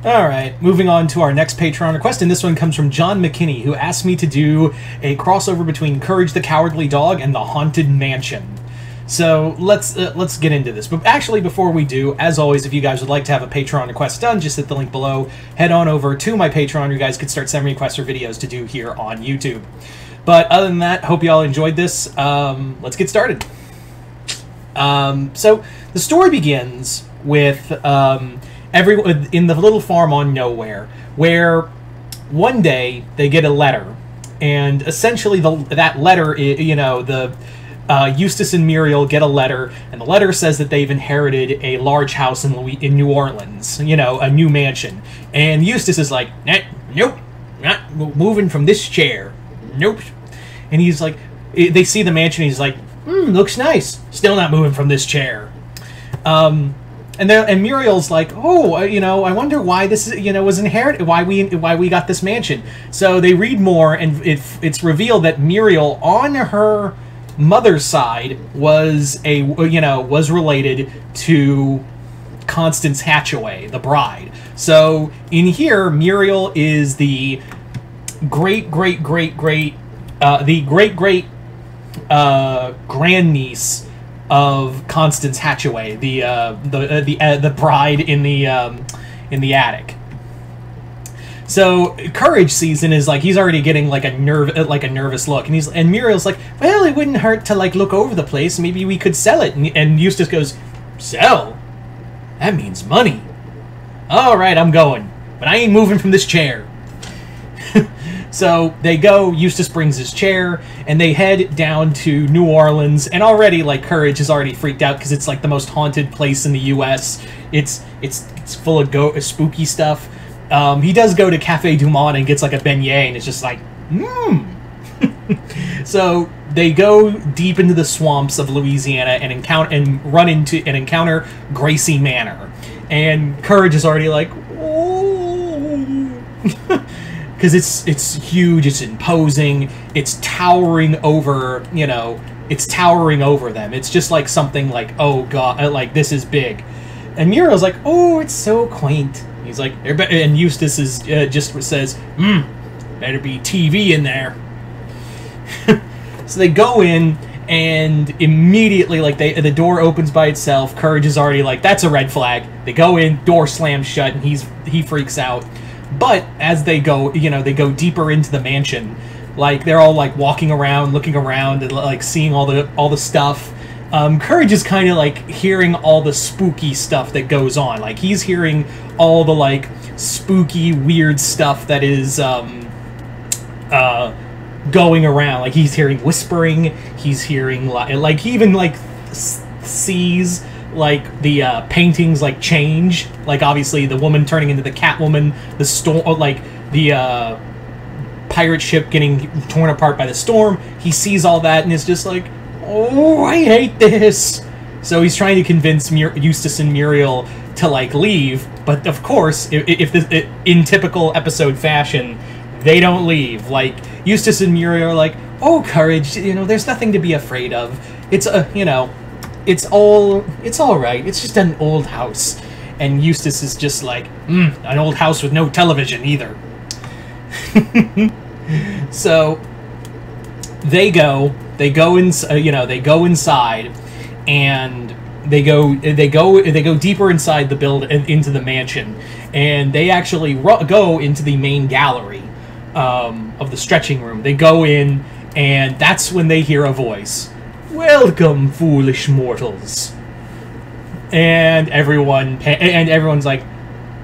Alright, moving on to our next Patreon request, and this one comes from John McKinney, who asked me to do a crossover between Courage the Cowardly Dog and the Haunted Mansion. So let's get into this. But actually, before we do, as always, if you guys would like to have a Patreon request done, just hit the link below. Head on over to my Patreon. You guys could start sending requests for videos to do here on YouTube. But other than that, hope you all enjoyed this. Let's get started. So the story begins with everyone in the little farm on Nowhere, where one day they get a letter, and essentially that letter, Eustace and Muriel get a letter, and the letter says that they've inherited a large house in New Orleans, a new mansion. And Eustace is like, nope, not moving from this chair, nope. And he's like, they see the mansion, and he's like, looks nice, still not moving from this chair. And Muriel's like, I wonder why this was inherited, why we got this mansion. So they read more, and it's revealed that Muriel, on her mother's side, was related to Constance Hatchaway, the bride. So in here, Muriel is the great grandniece of Constance Hatchaway, the bride in the attic. So Courage sees and is like, he's already getting like a nervous look, and Muriel's like, well, it wouldn't hurt to like look over the place. Maybe we could sell it. And Eustace goes, sell? That means money. All right, I'm going, but I ain't moving from this chair. So they go, Eustace brings his chair, and they head down to New Orleans, and already, like, Courage is already freaked out, because it's, like, the most haunted place in the U.S. It's full of spooky stuff. He does go to Cafe Du Monde and gets, like, a beignet, and it's just like, So they go deep into the swamps of Louisiana and encounter Gracie Manor. And Courage is already like, oh... Because it's huge, it's imposing, it's towering over, it's towering over them. It's just like something like, oh god, like this is big. And Muriel's like, oh, it's so quaint. He's like, and Eustace is just says, better be TV in there. So they go in, and immediately, like, the door opens by itself. Courage is already like, that's a red flag. They go in, door slams shut, and he freaks out. But as they go, they go deeper into the mansion. Like, they're all, like, walking around, looking around, and, like, seeing all the stuff. Courage is kind of, like, hearing all the spooky stuff that goes on. Like, he's hearing all the, like, spooky, weird stuff that is, going around. Like, he's hearing whispering, he's hearing, like, he even, like, sees... like, the paintings, like, change. Like, obviously, the woman turning into the Catwoman, the storm, like, the pirate ship getting torn apart by the storm. He sees all that and is just like, oh, I hate this. So he's trying to convince Eustace and Muriel to, like, leave. But, of course, in typical episode fashion, they don't leave. Like, Eustace and Muriel are like, oh, Courage, there's nothing to be afraid of. It's It's all right. It's just an old house. And Eustace is just like, an old house with no television either. So they go inside, and they go deeper inside the into the mansion, and they actually go into the main gallery of the stretching room. They go in, and that's when they hear a voice. Welcome, foolish mortals. And everyone's like,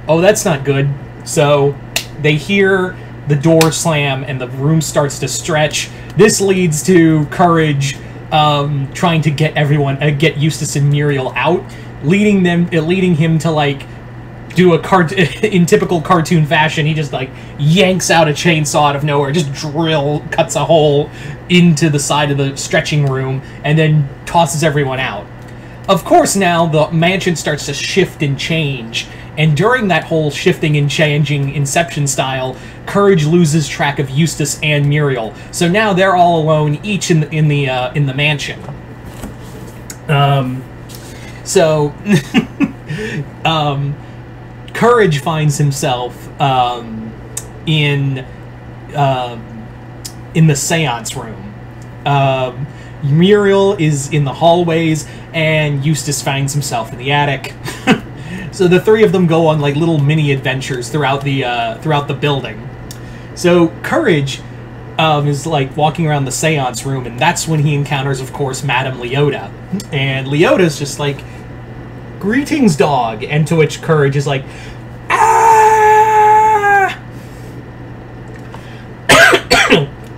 oh, that's not good. So they hear the door slam and the room starts to stretch. This leads to Courage trying to get Eustace and Muriel out, leading him to, like, do in typical cartoon fashion. He just, like, yanks out a chainsaw out of nowhere, just cuts a hole into the side of the stretching room, and then tosses everyone out. Of course, now the mansion starts to shift and change, and during that whole shifting and changing Inception style, Courage loses track of Eustace and Muriel. So now they're all alone, each in the mansion. Courage finds himself in the seance room. Muriel is in the hallways, and Eustace finds himself in the attic. So the three of them go on like little mini adventures throughout the building. So Courage is like walking around the seance room, and that's when he encounters, of course, Madame Leota. And Leota's just like, "Greetings, dog," and to which Courage is like, "Ah!"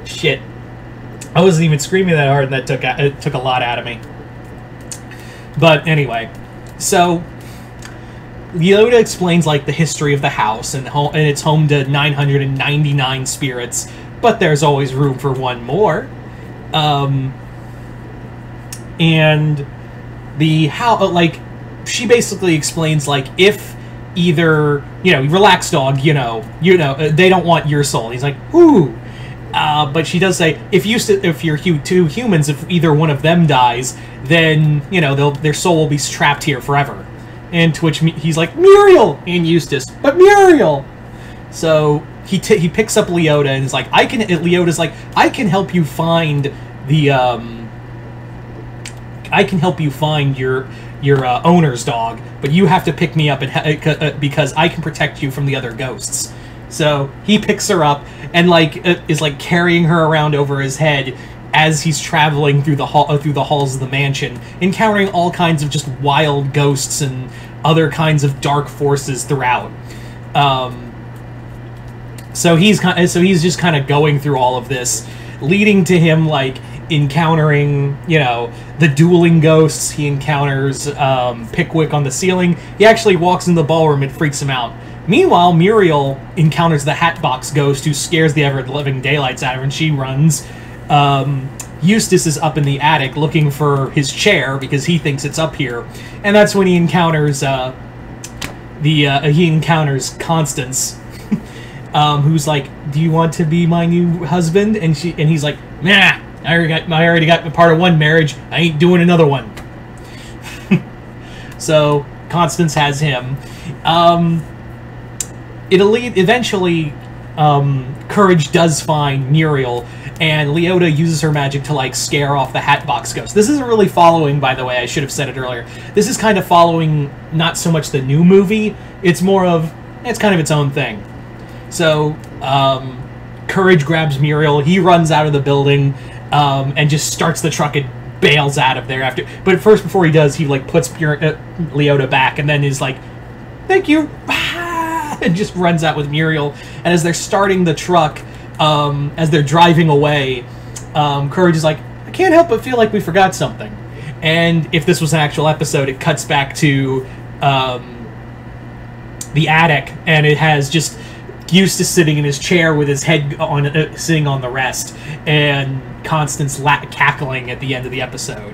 Shit. I wasn't even screaming that hard, and that took a lot out of me. But anyway, so Leota explains like the history of the house, and it's home to 999 spirits, but there's always room for one more. And the how like she basically explains like if either relax, dog, they don't want your soul. And he's like, ooh. But she does say, if you're two humans, if either one of them dies, then, their soul will be trapped here forever. And to which he's like, Muriel! And Eustace, but Muriel! So he picks up Leota and is like, Leota's like, I can help you find the, I can help you find your owner's dog, but you have to pick me up because I can protect you from the other ghosts. So he picks her up and is carrying her around over his head as he's traveling through the halls of the mansion, encountering all kinds of just wild ghosts and other kinds of dark forces throughout. So he's just kind of going through all of this, leading to him encountering the dueling ghosts. He encounters Pickwick on the ceiling. He actually walks in the ballroom and freaks him out. Meanwhile, Muriel encounters the Hatbox Ghost, who scares the ever-living daylights out of her, and she runs. Eustace is up in the attic looking for his chair because he thinks it's up here, and that's when he encounters Constance, who's like, "Do you want to be my new husband?" And he's like, "Nah, I already got part of one marriage. I ain't doing another one." So Constance has him. Eventually, Courage does find Muriel, and Leota uses her magic to scare off the Hatbox Ghost. This isn't really following, by the way, I should have said it earlier. This is kind of following not so much the new movie, it's kind of its own thing. So, Courage grabs Muriel, he runs out of the building, and just starts the truck and bails out of there after. But first, before he does, he puts Leota back, and then is like, "Thank you," and just runs out with Muriel. And as they're starting the truck, as they're driving away, Courage is like, "I can't help but feel like we forgot something." And if this was an actual episode, it cuts back to the attic, and it has just Eustace sitting in his chair with his head sitting on the rest, and Constance cackling at the end of the episode.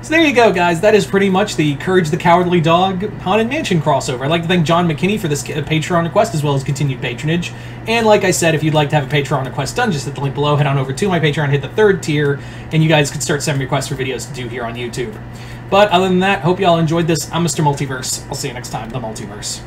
So there you go, guys. That is pretty much the Courage the Cowardly Dog Haunted Mansion crossover. I'd like to thank John McKinney for this Patreon request, as well as continued patronage. And like I said, if you'd like to have a Patreon request done, just hit the link below, head on over to my Patreon, hit the 3rd tier, and you guys could start sending requests for videos to do here on YouTube. But other than that, hope you all enjoyed this. I'm Mr. Multiverse. I'll see you next time, the Multiverse.